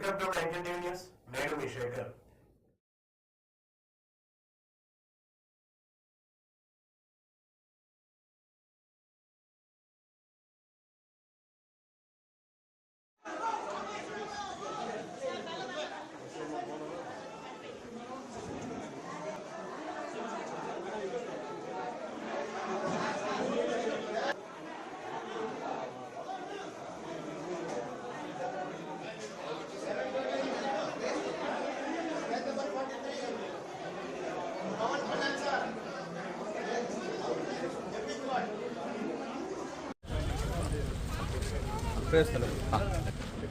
Welcome to NTV news. నేను మీ Shekhar.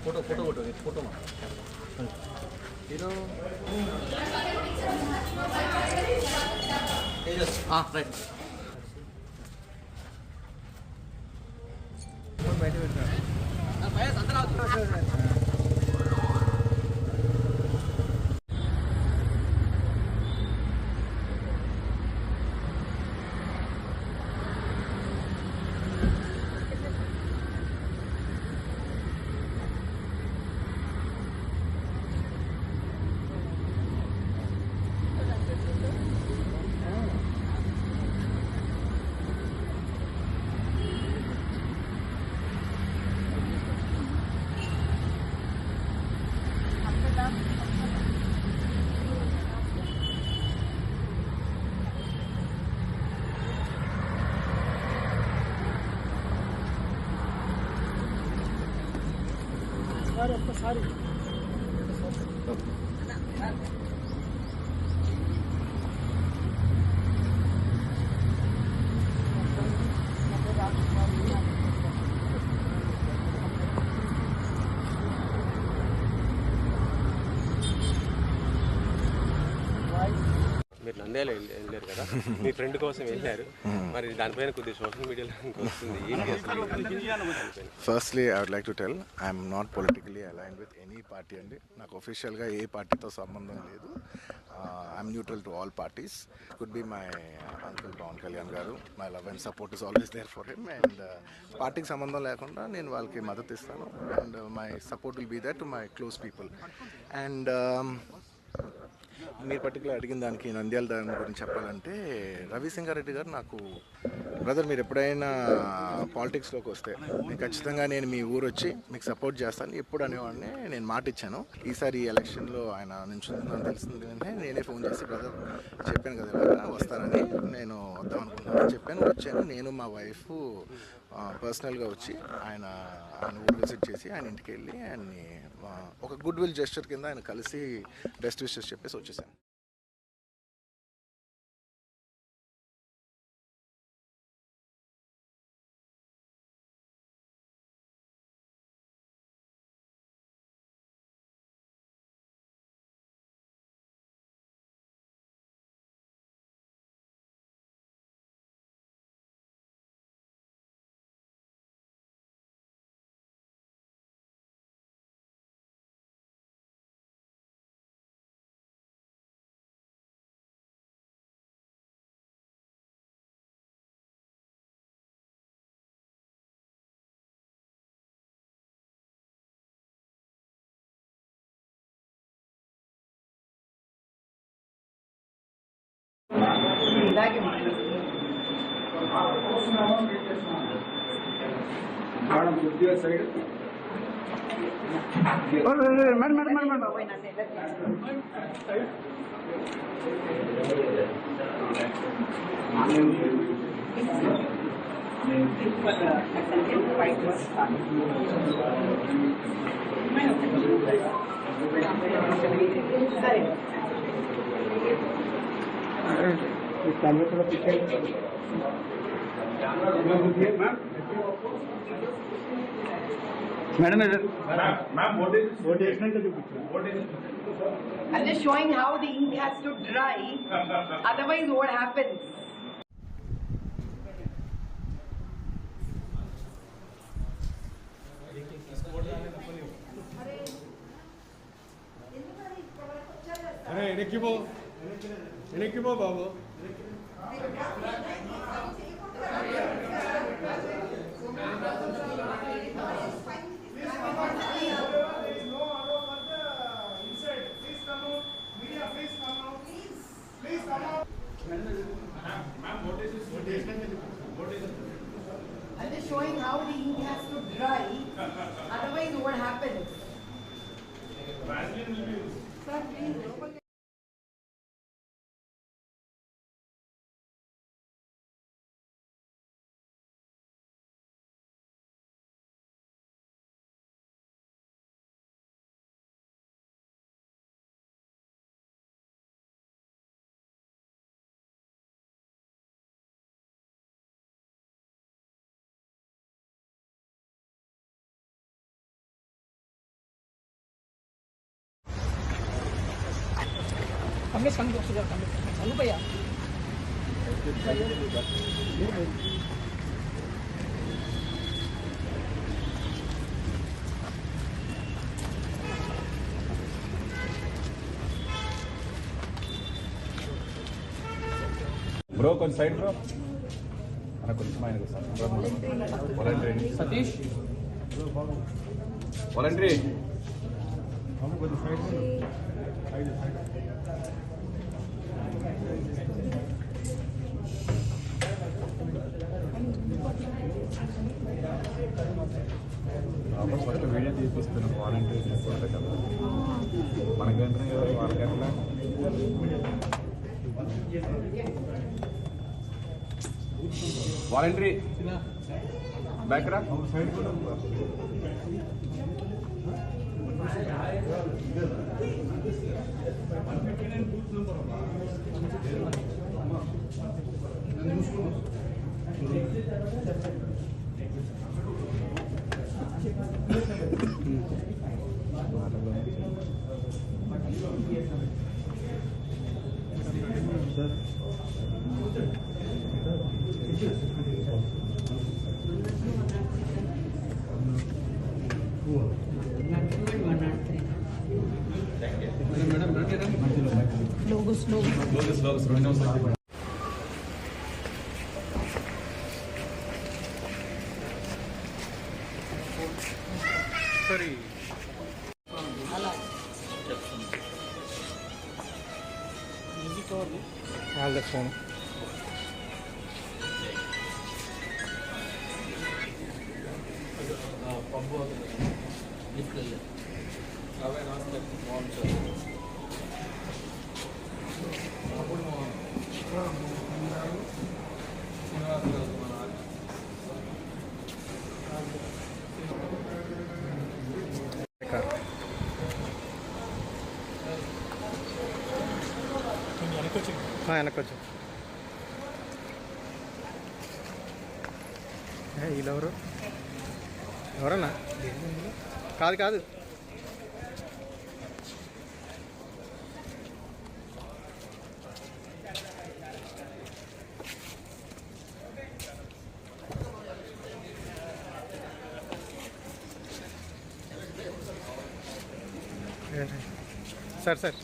Photo photo photo photo hero right बैठे ఒక్కసారి మీరు నంద్యాల వెళ్ళారు కదా, మీ ఫ్రెండ్ కోసం వెళ్ళారు, మరి దానిపైన కొద్దిగా సోషల్ మీడియాలో వస్తుంది. Firstly I would like to tell I'm not politically aligned with any party అండి. నాకు ఒఫిషియల్గా ఏ పార్టీతో సంబంధం లేదు. I'm neutral to all parties. Could be my uncle Pawan Kalyan garu. My love and support is always there for him. And పార్టీకి సంబంధం లేకుండా నేను వాళ్ళకి మద్దతు ఇస్తాను. And my support will be that to my close people. And మీరు పర్టికులర్ అడిగిన దానికి నంద్యాల దాని గురించి చెప్పాలంటే, రవిసింగారెడ్డి గారు నాకు బ్రదర్, మీరు ఎప్పుడైనా పాలిటిక్స్లోకి వస్తే మీకు ఖచ్చితంగా నేను మీ ఊరు వచ్చి మీకు సపోర్ట్ చేస్తాను ఎప్పుడు అనేవాడిని. నేను మాట ఇచ్చాను. ఈసారి ఈ ఎలక్షన్లో ఆయన నుంచుందని తెలిసింది అంటే నేనే ఫోన్ చేసి, బ్రదర్ చెప్పాను కదా ఇలా వస్తానని, నేను వద్దాం అనుకుంటున్నాను చెప్పాను. వచ్చాను. నేను మా వైఫ్ పర్సనల్గా వచ్చి ఆయన ఊరు విజిట్ చేసి ఆయన ఇంటికి వెళ్ళి ఆయన్ని ఒక గుడ్ విల్ జెస్చర్ కింద ఆయన కలిసి బెస్ట్ విషెస్ చెప్పేసి వచ్చేసాను. ఇలాగే మేడం కొద్దిగా side Madam, what is I'm just showing how the ink has to dry. Otherwise, what happens? अरे इनकी वो बाबू showing how the ink has to dry. Otherwise, what happens? Sir, please. चालू भैया bro కొంచెం సైడ్ బ్రో అన్న కొంచెం ఆయనకు voluntary Satish voluntary first video తీపిస్తున్నాం వాలంటరీ తీసుకుంటే కదా మనకంటే వాళ్ళకంటే వాలంటరీ బ్యాక్ రా లోగస్ రెండు నిమిషాలు ఫోన్ వెనకొచ్చు వీళ్ళెవరు ఎవరన్నా కాదు కాదు సార్ సార్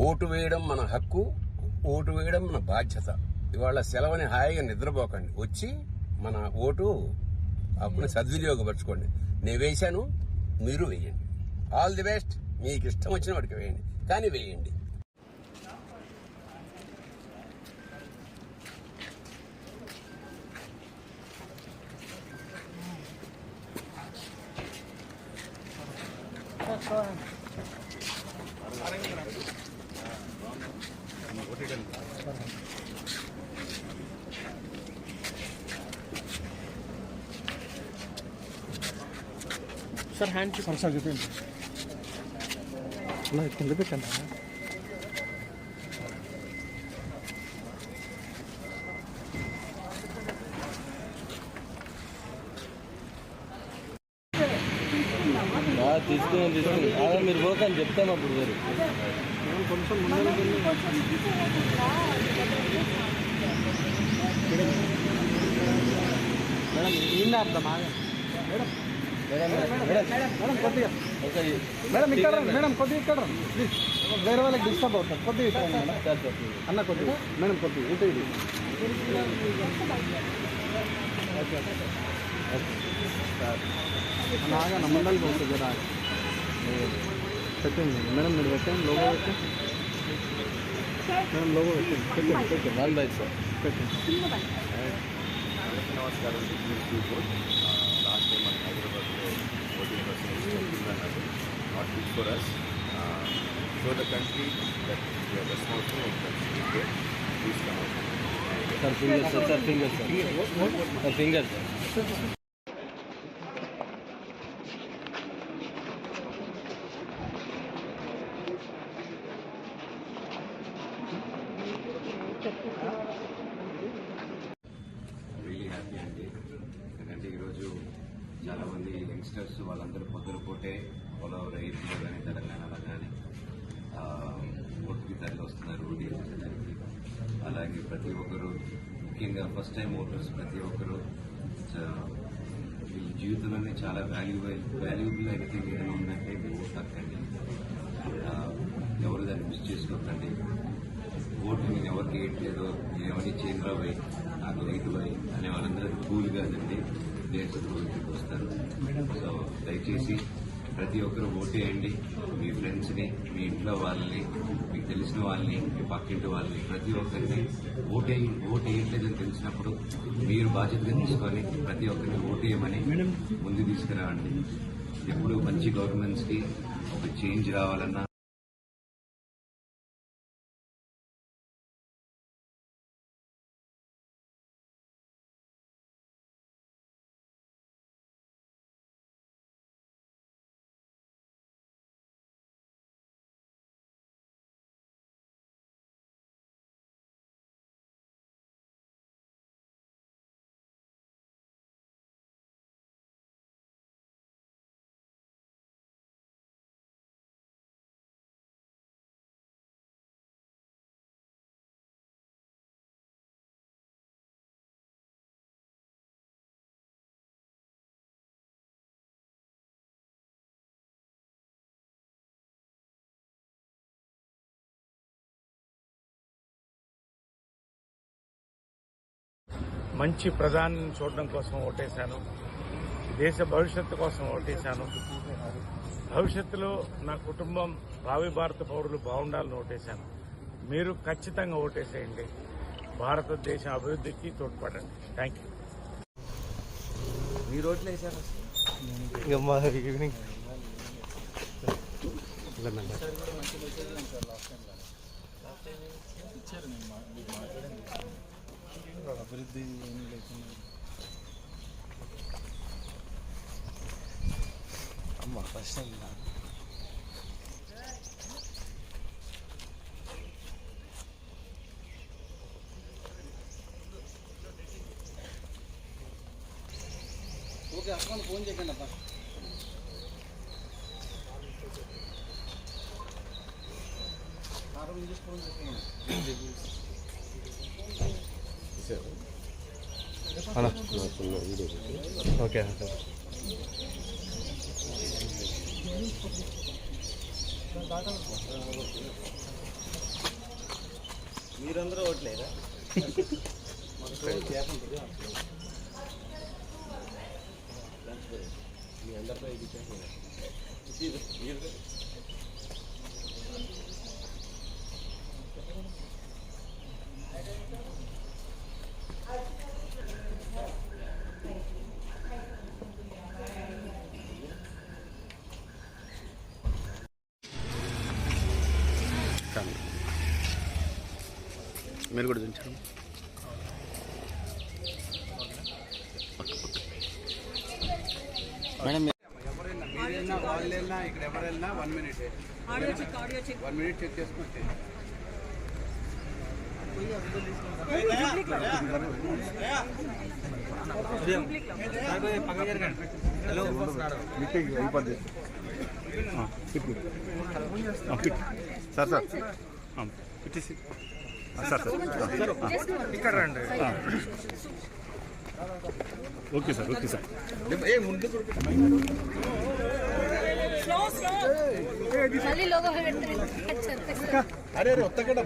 ఓటు వేయడం మన హక్కు, ఓటు వేయడం మన బాధ్యత. ఇవాళ సెలవుని హాయిగా నిద్రపోకండి, వచ్చి మన ఓటు హక్కుని సద్వినియోగపరచుకోండి. నేను వేశాను, మీరు వేయండి. All the best. మీకు ఇష్టం వచ్చిన వాడికి వేయండి, కానీ వేయండి. సార్ హ్యాండ్ సార్ చెప్పండి కింద పెట్టండి తీసుకుని అదే మీరు పోకని చెప్తాను అప్పుడు మీరు కొంచెం ముందు మేడం ఈయన అర్థం మేడం మేడం కొద్దిగా మేడం ఇక్కడ మేడం కొద్దిగా ఇక్కడ ప్లీజ్ వేరే వాళ్ళకి డిస్టర్బ్ అవుతారు. కొద్దిగా ఇక్కడ అన్న కొద్దిగా మేడం కొద్దిగా ఇటు ఇది నాగా నమ్మడానికి పోతుంది రా పెట్టండి మేడం మీరు పెట్టండి లోగో పెట్టి మేడం లోగో పెట్టండి వన్ బై సార్ పెట్టండి. నమస్కారం. లాస్ట్ టైం మన హైదరాబాద్లో ఓటింగ్ వస్తున్నారు not good for us. So the country that we are responsible please come out. Sir finger sir finger sir finger sir. Really happy అండి. ఎందుకంటే ఈరోజు చాలామంది యంగ్స్టర్స్ వాళ్ళందరూ పొద్దునపూటే ఆల్ ఓవర్ ఏపీలో కానీ తెలంగాణలో కానీ ఓటుకి తరలి వస్తున్నారు ఓటింగ్ చేసేదానికి. అలాగే ప్రతి ఒక్కరు ముఖ్యంగా ఫస్ట్ టైం ఓటర్స్ ప్రతి ఒక్కరు వీళ్ళ జీవితంలోనే చాలా వాల్యుబుల్ ఎనీథింగ్ ఏదైనా ఉందంటే ఓటు హక్కండి. ఎవరు దాన్ని మిస్ చేసుకోకండి. ఓటు నేను ఎవరికి వేయట్లేదు, నేను ఎవరికి చేంద్రాబాయి నాకు రైతుబాయి అనే వాళ్ళందరూ కూల్ కాదండి, దేశద్రోహికి వస్తారు. సో దయచేసి ప్రతి ఒక్కరు ఓటేయండి. మీ ఫ్రెండ్స్ని, మీ ఇంట్లో వాళ్ళని, మీకు తెలిసిన వాళ్ళని, మీ పక్కింటి వాళ్ళని ప్రతి ఒక్కరిని ఓటేయట్లేదని తెలిసినప్పుడు మీరు బాధ్యతగా తీసుకొని ప్రతి ఒక్కరిని ఓటేయమని ముందు తీసుకురావండి. ఎప్పుడు మంచి గవర్నమెంట్స్కి ఒక చేంజ్ రావాలన్నా మంచి ప్రధానిని చూడడం కోసం ఓటేశాను. దేశ భవిష్యత్తు కోసం ఓటేశాను. భవిష్యత్తులో నా కుటుంబం, భావి భారత పౌరులు బాగుండాలని ఓటేశాను. మీరు ఖచ్చితంగా ఓటేసేయండి. భారతదేశం అభివృద్ధికి తోడ్పడండి. Thank you. మీ రోడ్లు వేసారు ఈవినింగ్ అభివృద్ధి ఏమీ లేకుండా అమ్మ ఫస్ట్ ఓకే అక్కడ ఫోన్ చేయకండి అబ్బా. ఫోన్ చేయండి. ఓకే మీరందరూ ఓట్లేదా? మీ అందరితో ఇది మీరు కూడా దించారు. మేడం ఎవరైనా వాళ్ళు వెళ్ళినా ఇక్కడ ఎవరు వెళ్ళినా 1 minute 1 minute చెక్ చేసుకుంటే మీటింగ్ అయిపోద్ది సార్ సార్ పెట్టేసి సార్ సార్ ఇక్కడ రండి. ఓకే సార్ ఓకే సార్ लोगों అరే ఒత్తకుండా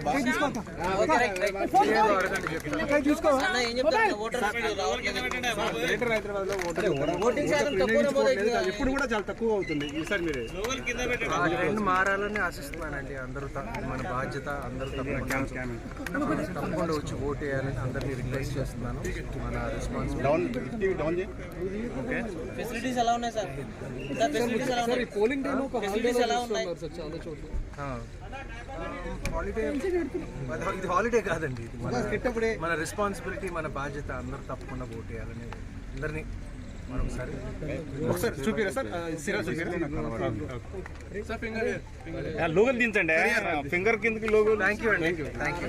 ఎప్పుడు కూడా చాలా తక్కువ అవుతుంది ఈసారి మీరే ట్రెండ్ మారాలని ఆశిస్తున్నానండి. అందరూ మన బాధ్యత, అందరూ తప్పకుండా వచ్చి ఓటు వేయాలని అందరినీ రిక్వెస్ట్ చేస్తున్నాను. మన రెస్పాన్స్ ఫెసిలిటీస్ ఎలా ఉన్నాయి సార్? పోలింగ్ డే చాలా చోట్ల హాలిడే, ఇది హాలిడే కాదండి, ఇది మన రెస్పాన్సిబిలిటీ, మన బాధ్యత. అందరూ తప్పకుండా ఓటు వేయాలని అందరినీ మరొకసారి చూపిరా సార్. లోగల్ దించండి, ఫింగర్ కిందకి లోగో. థ్యాంక్ యూ అండి, థ్యాంక్ యూ.